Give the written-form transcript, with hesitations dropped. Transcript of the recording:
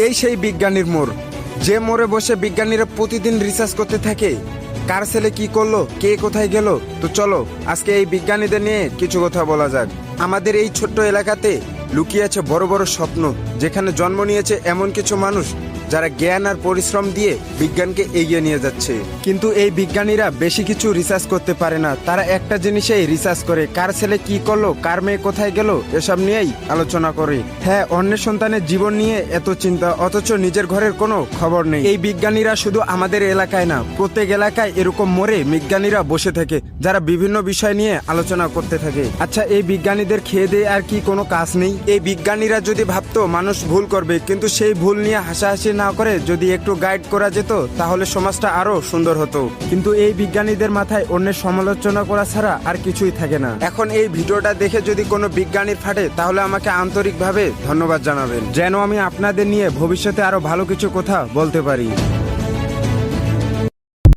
এই সেই বিজ্ঞানীর মোড়, যে মোড়ে বসে বিজ্ঞানীরা প্রতিদিন রিসার্চ করতে থাকে কার ছেলে কি করলো, কে কোথায় গেল। তো চলো আজকে এই বিজ্ঞানীদের নিয়ে কিছু কথা বলা যাক। আমাদের এই ছোট্ট এলাকাতে লুকিয়ে আছে বড় বড় স্বপ্ন, যেখানে জন্ম নিয়েছে এমন কিছু মানুষ যারা জ্ঞান আর পরিশ্রম দিয়ে বিজ্ঞানকে এগিয়ে নিয়ে যাচ্ছে। কিন্তু এই বিজ্ঞানীরা বেশি কিছু রিসার্চ করতে পারে না, তারা একটা জিনিসেই রিসার্চ করে, কার ছেলে কি করলো, কার মেয়ে কোথায় গেল, এসব নিয়েই আলোচনা করে। হ্যাঁ, অন্যের সন্তানের জীবন নিয়ে এত চিন্তা, অথচ নিজের ঘরের কোনো খবর নেই। এই বিজ্ঞানীরা শুধু আমাদের এলাকায় না, প্রত্যেক এলাকায় এরকম মোড়ে বিজ্ঞানীরা বসে থাকে, যারা বিভিন্ন বিষয় নিয়ে আলোচনা করতে থাকে। আচ্ছা, এই বিজ্ঞানীদের খেয়ে দিয়ে আর কি কোনো কাজ নেই? এই বিজ্ঞানীরা যদি ভাবতো মানুষ ভুল করবে, কিন্তু সেই ভুল নিয়ে হাসাহাসি না করে যদি একটু গাইড করা যেত, তাহলে সমাজটা আরো সুন্দর হতো। কিন্তু এই বিজ্ঞানীদের মাথায় অন্যের সমালোচনা করা ছাড়া আর কিছুই থাকে না। এখন এই ভিডিওটা দেখে যদি কোনো বিজ্ঞানীর ফাটে, তাহলে আমাকে আন্তরিকভাবে ধন্যবাদ জানাবেন, যেন আমি আপনাদের নিয়ে ভবিষ্যতে আরো ভালো কিছু কথা বলতে পারি।